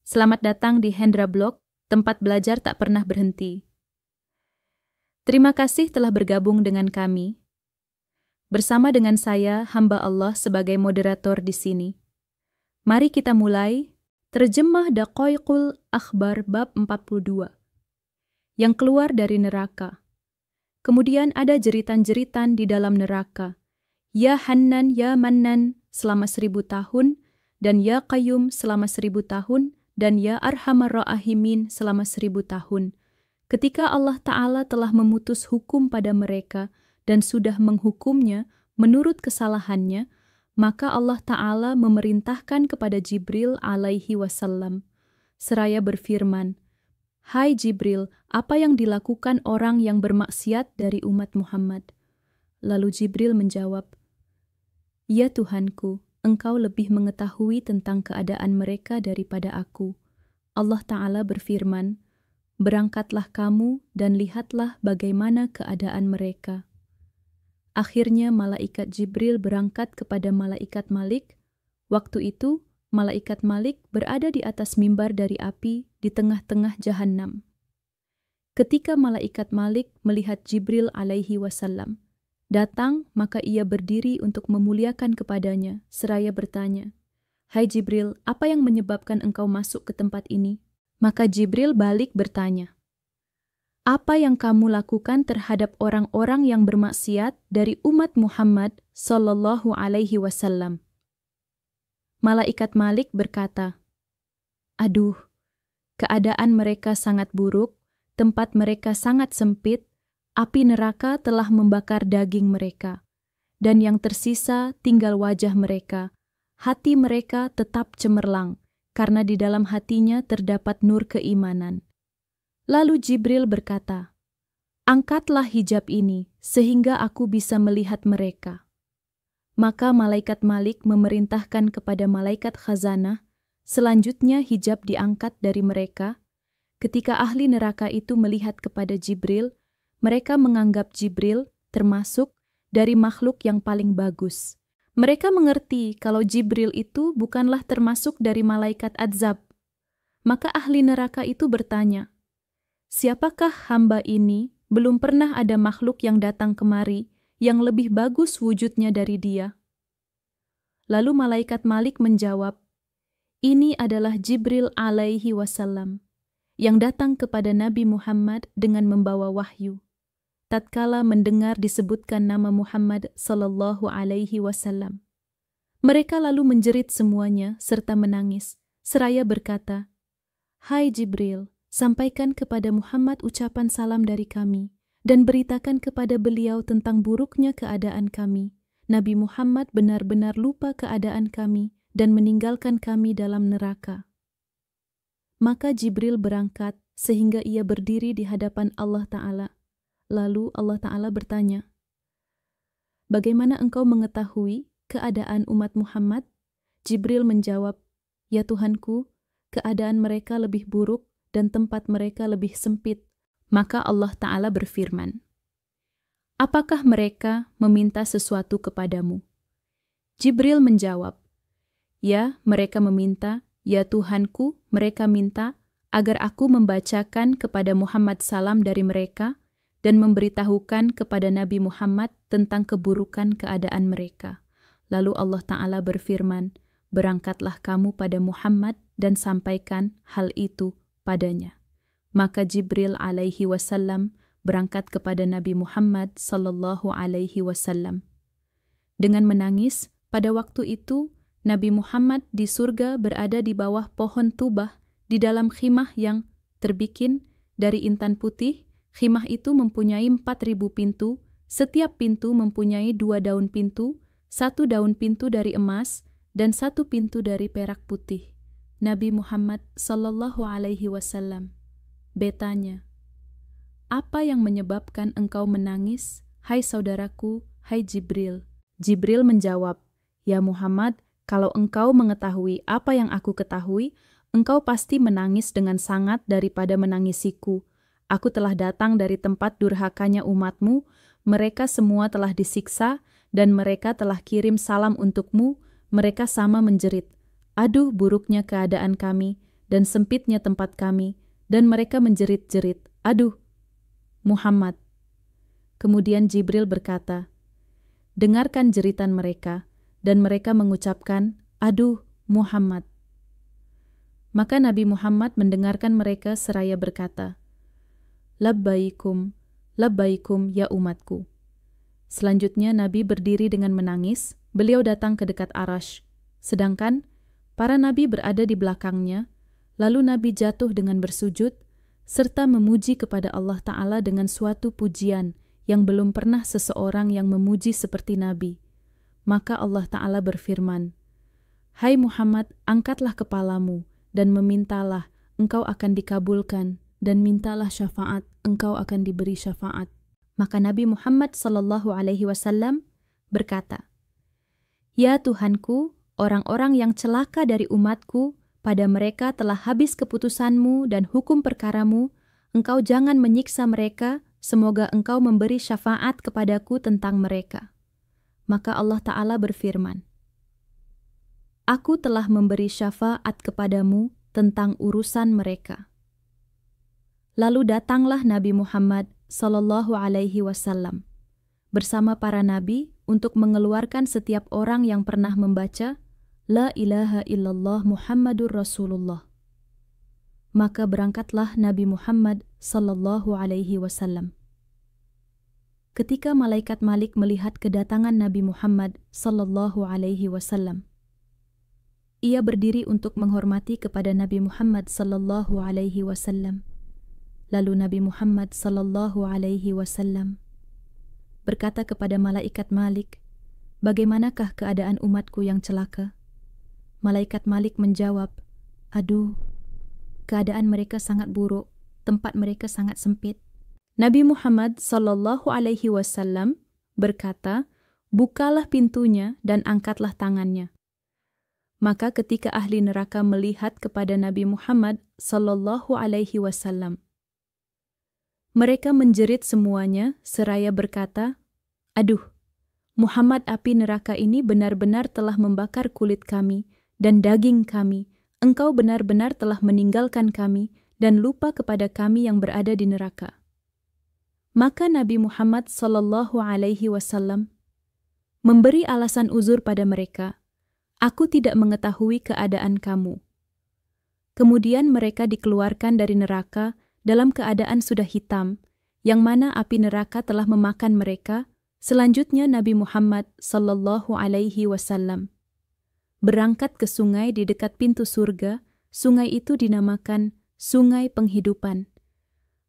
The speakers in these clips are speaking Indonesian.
Selamat datang di Hendra Blog, tempat belajar tak pernah berhenti. Terima kasih telah bergabung dengan kami. Bersama dengan saya, hamba Allah sebagai moderator di sini. Mari kita mulai terjemah Daqaiqul Akhbar bab 42. Yang keluar dari neraka. Kemudian ada jeritan-jeritan di dalam neraka. Ya Hannan, Ya Mannan selama 1000 tahun, dan Ya Qayyum selama 1000 tahun, dan Ya Arhamar Rahimin selama 1000 tahun. Ketika Allah Ta'ala telah memutus hukum pada mereka dan sudah menghukumnya menurut kesalahannya, maka Allah Ta'ala memerintahkan kepada Jibril alaihi wasallam, seraya berfirman, "Hai Jibril, apa yang dilakukan orang yang bermaksiat dari umat Muhammad?" Lalu Jibril menjawab, "Ya Tuhanku, Engkau lebih mengetahui tentang keadaan mereka daripada aku." Allah Ta'ala berfirman, "Berangkatlah kamu dan lihatlah bagaimana keadaan mereka." Akhirnya malaikat Jibril berangkat kepada malaikat Malik. Waktu itu, malaikat Malik berada di atas mimbar dari api di tengah-tengah Jahannam. Ketika malaikat Malik melihat Jibril alaihi wasallam datang, maka ia berdiri untuk memuliakan kepadanya, seraya bertanya, "Hai Jibril, apa yang menyebabkan engkau masuk ke tempat ini?" Maka Jibril balik bertanya, "Apa yang kamu lakukan terhadap orang-orang yang bermaksiat dari umat Muhammad sallallahu alaihi wasallam?" Malaikat Malik berkata, "Aduh, keadaan mereka sangat buruk, tempat mereka sangat sempit, api neraka telah membakar daging mereka, dan yang tersisa tinggal wajah mereka. Hati mereka tetap cemerlang, karena di dalam hatinya terdapat nur keimanan." Lalu Jibril berkata, "Angkatlah hijab ini, sehingga aku bisa melihat mereka." Maka malaikat Malik memerintahkan kepada malaikat khazanah, selanjutnya hijab diangkat dari mereka. Ketika ahli neraka itu melihat kepada Jibril, mereka menganggap Jibril termasuk dari makhluk yang paling bagus. Mereka mengerti kalau Jibril itu bukanlah termasuk dari malaikat Adzab. Maka ahli neraka itu bertanya, "Siapakah hamba ini? Belum pernah ada makhluk yang datang kemari yang lebih bagus wujudnya dari dia." Lalu malaikat Malik menjawab, "Ini adalah Jibril alaihi wasallam yang datang kepada Nabi Muhammad dengan membawa wahyu." Tatkala mendengar disebutkan nama Muhammad sallallahu alaihi wasallam, mereka lalu menjerit semuanya serta menangis, seraya berkata, "Hai Jibril, sampaikan kepada Muhammad ucapan salam dari kami, dan beritakan kepada beliau tentang buruknya keadaan kami. Nabi Muhammad benar-benar lupa keadaan kami dan meninggalkan kami dalam neraka." Maka Jibril berangkat sehingga ia berdiri di hadapan Allah Ta'ala. Lalu Allah Ta'ala bertanya, "Bagaimana engkau mengetahui keadaan umat Muhammad?" Jibril menjawab, "Ya Tuhanku, keadaan mereka lebih buruk dan tempat mereka lebih sempit." Maka Allah Ta'ala berfirman, "Apakah mereka meminta sesuatu kepadamu?" Jibril menjawab, "Ya, mereka meminta, ya Tuhanku, mereka minta agar aku membacakan kepada Muhammad salam dari mereka dan memberitahukan kepada Nabi Muhammad tentang keburukan keadaan mereka." Lalu Allah Ta'ala berfirman, "Berangkatlah kamu pada Muhammad dan sampaikan hal itu padanya." Maka Jibril alaihi wasallam berangkat kepada Nabi Muhammad sallallahu alaihi wasallam. Dengan menangis, pada waktu itu Nabi Muhammad di surga berada di bawah pohon tubah di dalam khimah yang terbikin dari intan putih. Khimah itu mempunyai 4000 pintu, setiap pintu mempunyai 2 daun pintu, 1 daun pintu dari emas, dan 1 pintu dari perak putih. Nabi Muhammad sallallahu alaihi wasallam bertanya, "Apa yang menyebabkan engkau menangis, hai saudaraku, hai Jibril?" Jibril menjawab, "Ya Muhammad, kalau engkau mengetahui apa yang aku ketahui, engkau pasti menangis dengan sangat daripada menangisiku. Aku telah datang dari tempat durhakanya umatmu, mereka semua telah disiksa, dan mereka telah kirim salam untukmu, mereka sama menjerit, 'Aduh buruknya keadaan kami, dan sempitnya tempat kami, dan mereka menjerit-jerit, "Aduh, Muhammad." Kemudian Jibril berkata, "Dengarkan jeritan mereka," dan mereka mengucapkan, "Aduh, Muhammad." Maka Nabi Muhammad mendengarkan mereka seraya berkata, "Labbaikum, labbaikum ya umatku." Selanjutnya Nabi berdiri dengan menangis, beliau datang ke dekat Arasy, sedangkan para nabi berada di belakangnya, lalu Nabi jatuh dengan bersujud, serta memuji kepada Allah Ta'ala dengan suatu pujian yang belum pernah seseorang yang memuji seperti Nabi. Maka Allah Ta'ala berfirman, "Hai Muhammad, angkatlah kepalamu, dan memintalah, engkau akan dikabulkan, dan mintalah syafaat, engkau akan diberi syafaat." Maka Nabi Muhammad SAW berkata, "Ya Tuhanku, orang-orang yang celaka dari umatku, pada mereka telah habis keputusanmu dan hukum perkaramu, engkau jangan menyiksa mereka, semoga engkau memberi syafaat kepadaku tentang mereka." Maka Allah Ta'ala berfirman, "Aku telah memberi syafaat kepadamu tentang urusan mereka." Lalu datanglah Nabi Muhammad SAW bersama para nabi untuk mengeluarkan setiap orang yang pernah membaca La ilaha illallah Muhammadur Rasulullah. Maka berangkatlah Nabi Muhammad SAW. Ketika malaikat Malik melihat kedatangan Nabi Muhammad SAW, ia berdiri untuk menghormati kepada Nabi Muhammad SAW. Lalu Nabi Muhammad SAW berkata kepada malaikat Malik, "Bagaimanakah keadaan umatku yang celaka?" Malaikat Malik menjawab, "Aduh, keadaan mereka sangat buruk, tempat mereka sangat sempit." Nabi Muhammad SAW berkata, "Bukalah pintunya dan angkatlah tangannya." Maka ketika ahli neraka melihat kepada Nabi Muhammad SAW, mereka menjerit semuanya seraya berkata, "Aduh, Muhammad, api neraka ini benar-benar telah membakar kulit kami dan daging kami. Engkau benar-benar telah meninggalkan kami dan lupa kepada kami yang berada di neraka." Maka Nabi Muhammad SAW memberi alasan uzur pada mereka, "Aku tidak mengetahui keadaan kamu." Kemudian mereka dikeluarkan dari neraka dalam keadaan sudah hitam, yang mana api neraka telah memakan mereka. Selanjutnya Nabi Muhammad SAW berangkat ke sungai di dekat pintu surga. Sungai itu dinamakan Sungai Penghidupan.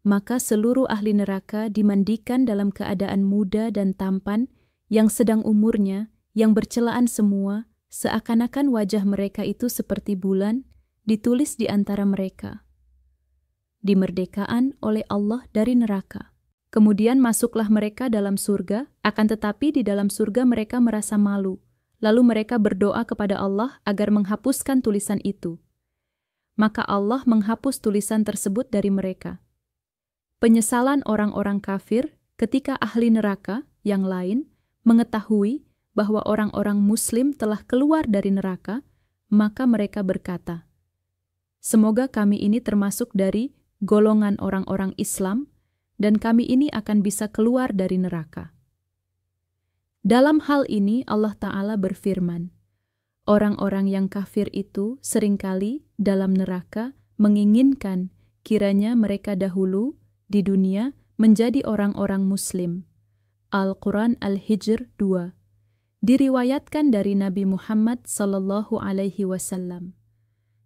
Maka seluruh ahli neraka dimandikan dalam keadaan muda dan tampan, yang sedang umurnya, yang bercelaan semua, seakan-akan wajah mereka itu seperti bulan, ditulis di antara mereka, "Dimerdekaan oleh Allah dari neraka." Kemudian masuklah mereka dalam surga, akan tetapi di dalam surga mereka merasa malu. Lalu mereka berdoa kepada Allah agar menghapuskan tulisan itu. Maka Allah menghapus tulisan tersebut dari mereka. Penyesalan orang-orang kafir ketika ahli neraka yang lain mengetahui bahwa orang-orang Muslim telah keluar dari neraka, maka mereka berkata, "Semoga kami ini termasuk dari golongan orang-orang Islam, dan kami ini akan bisa keluar dari neraka." Dalam hal ini Allah Ta'ala berfirman, orang-orang yang kafir itu seringkali dalam neraka menginginkan kiranya mereka dahulu di dunia menjadi orang-orang Muslim. Al-Quran Al-Hijr 2. Diriwayatkan dari Nabi Muhammad SAW.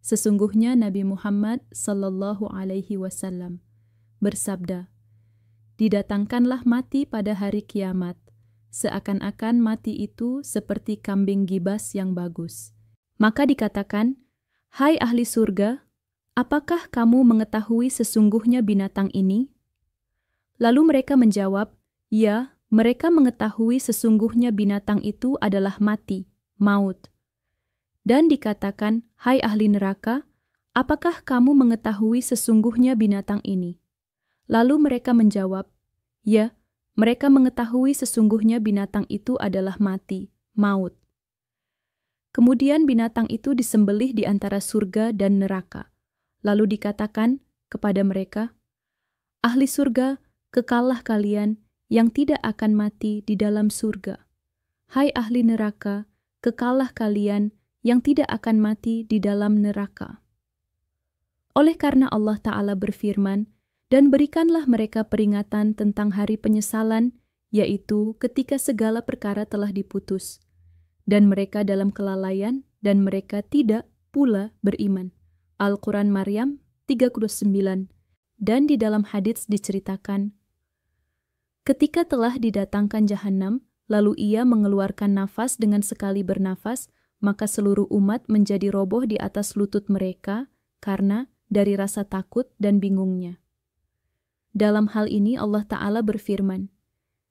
Sesungguhnya Nabi Muhammad SAW bersabda, "Didatangkanlah mati pada hari kiamat, seakan-akan mati itu seperti kambing gibas yang bagus. Maka dikatakan, 'Hai ahli surga, apakah kamu mengetahui sesungguhnya binatang ini?' Lalu mereka menjawab, 'Ya, mereka mengetahui sesungguhnya binatang itu adalah mati, maut.' Dan dikatakan, 'Hai ahli neraka, apakah kamu mengetahui sesungguhnya binatang ini?' Lalu mereka menjawab, 'Ya, mereka mengetahui sesungguhnya binatang itu adalah mati, maut.' Kemudian binatang itu disembelih di antara surga dan neraka. Lalu dikatakan kepada mereka, ahli surga, kekallah kalian yang tidak akan mati di dalam surga. Hai ahli neraka, kekallah kalian yang tidak akan mati di dalam neraka. Oleh karena Allah Ta'ala berfirman, dan berikanlah mereka peringatan tentang hari penyesalan, yaitu ketika segala perkara telah diputus, dan mereka dalam kelalaian, dan mereka tidak pula beriman. Al-Quran Maryam 39. Dan di dalam hadits diceritakan, ketika telah didatangkan Jahannam, lalu ia mengeluarkan nafas dengan sekali bernafas, maka seluruh umat menjadi roboh di atas lutut mereka karena dari rasa takut dan bingungnya. Dalam hal ini Allah Ta'ala berfirman,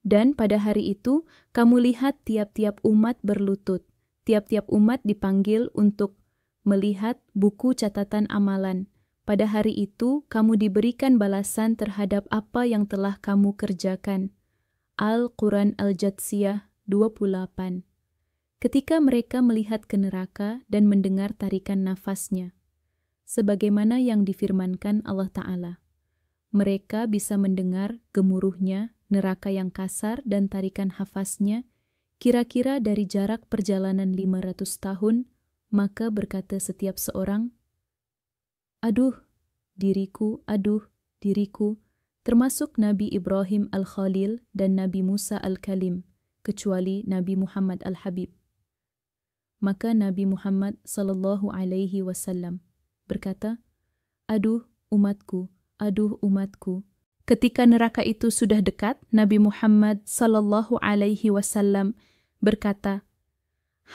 dan pada hari itu kamu lihat tiap-tiap umat berlutut, tiap-tiap umat dipanggil untuk melihat buku catatan amalan. Pada hari itu kamu diberikan balasan terhadap apa yang telah kamu kerjakan. Al-Quran Al-Jatsiyah 28. Ketika mereka melihat ke neraka dan mendengar tarikan nafasnya, sebagaimana yang difirmankan Allah Ta'ala. Mereka bisa mendengar gemuruhnya neraka yang kasar dan tarikan hafasnya, kira-kira dari jarak perjalanan 500 tahun, maka berkata setiap seorang, aduh, diriku, termasuk Nabi Ibrahim Al-Khalil dan Nabi Musa Al-Kalim, kecuali Nabi Muhammad Al-Habib. Maka Nabi Muhammad sallallahu alaihi wasallam berkata, aduh umatku, aduh umatku. Ketika neraka itu sudah dekat, Nabi Muhammad sallallahu alaihi wasallam berkata,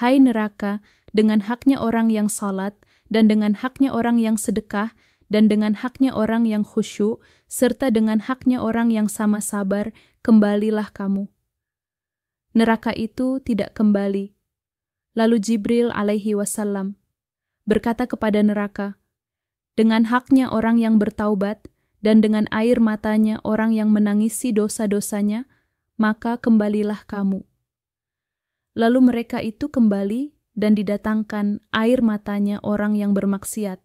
hai neraka, dengan haknya orang yang salat, dan dengan haknya orang yang sedekah, dan dengan haknya orang yang khusyuk, serta dengan haknya orang yang sama sabar, kembalilah kamu. Neraka itu tidak kembali. Lalu Jibril alaihi wasallam berkata kepada neraka, dengan haknya orang yang bertaubat, dan dengan air matanya orang yang menangisi dosa-dosanya, maka kembalilah kamu. Lalu mereka itu kembali dan didatangkan air matanya orang yang bermaksiat,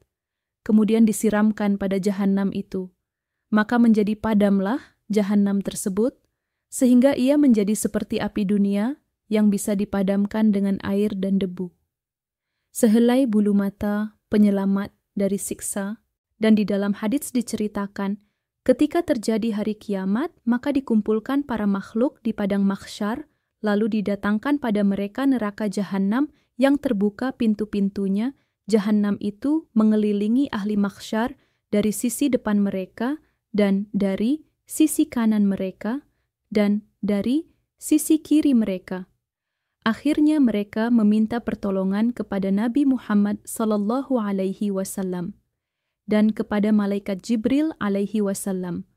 kemudian disiramkan pada Jahannam itu. Maka menjadi padamlah Jahannam tersebut, sehingga ia menjadi seperti api dunia yang bisa dipadamkan dengan air dan debu. Sehelai bulu mata penyelamat dari siksa, dan di dalam hadits diceritakan, ketika terjadi hari kiamat, maka dikumpulkan para makhluk di padang mahsyar, lalu didatangkan pada mereka neraka Jahannam yang terbuka pintu-pintunya. Jahannam itu mengelilingi ahli mahsyar dari sisi depan mereka, dan dari sisi kanan mereka, dan dari sisi kiri mereka. Akhirnya mereka meminta pertolongan kepada Nabi Muhammad sallallahu alaihi wasallam dan kepada malaikat Jibril alaihi wasallam.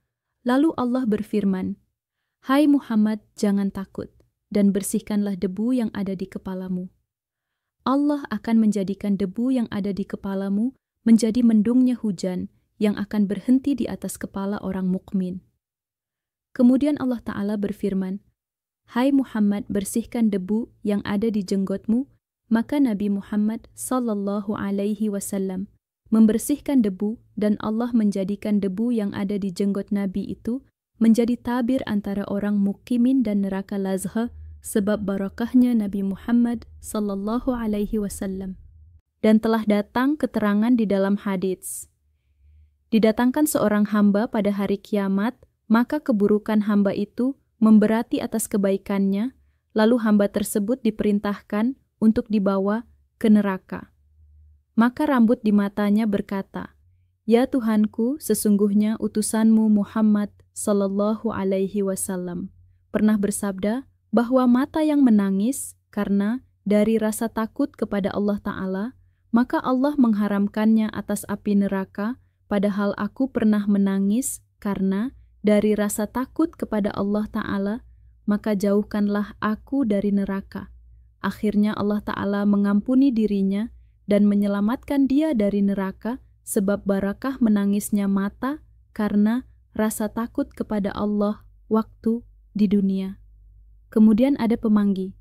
Lalu Allah berfirman, hai Muhammad, jangan takut dan bersihkanlah debu yang ada di kepalamu. Allah akan menjadikan debu yang ada di kepalamu menjadi mendungnya hujan yang akan berhenti di atas kepala orang mukmin. Kemudian Allah Ta'ala berfirman, hai Muhammad, bersihkan debu yang ada di jenggotmu. Maka Nabi Muhammad sallallahu alaihi wasallam membersihkan debu, dan Allah menjadikan debu yang ada di jenggot Nabi itu menjadi tabir antara orang mukimin dan neraka lazha, sebab barakahnya Nabi Muhammad sallallahu alaihi wasallam. Dan telah datang keterangan di dalam hadits, didatangkan seorang hamba pada hari kiamat, maka keburukan hamba itu memberati atas kebaikannya, lalu hamba tersebut diperintahkan untuk dibawa ke neraka. Maka rambut di matanya berkata, ya Tuhanku, sesungguhnya utusanmu Muhammad sallallahu alaihi wasallam pernah bersabda bahwa mata yang menangis karena dari rasa takut kepada Allah Ta'ala, maka Allah mengharamkannya atas api neraka, padahal aku pernah menangis karena dari rasa takut kepada Allah Ta'ala, maka jauhkanlah aku dari neraka. Akhirnya Allah Ta'ala mengampuni dirinya dan menyelamatkan dia dari neraka, sebab barakah menangisnya mata karena rasa takut kepada Allah waktu di dunia. Kemudian ada pemanggi,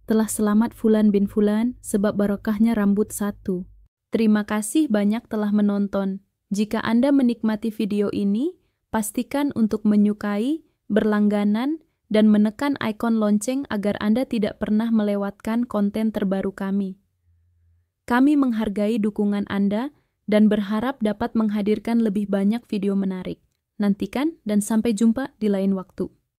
telah selamat Fulan bin Fulan sebab barakahnya rambut satu. Terima kasih banyak telah menonton. Jika Anda menikmati video ini, pastikan untuk menyukai, berlangganan, dan menekan ikon lonceng agar Anda tidak pernah melewatkan konten terbaru kami. Kami menghargai dukungan Anda dan berharap dapat menghadirkan lebih banyak video menarik. Nantikan dan sampai jumpa di lain waktu.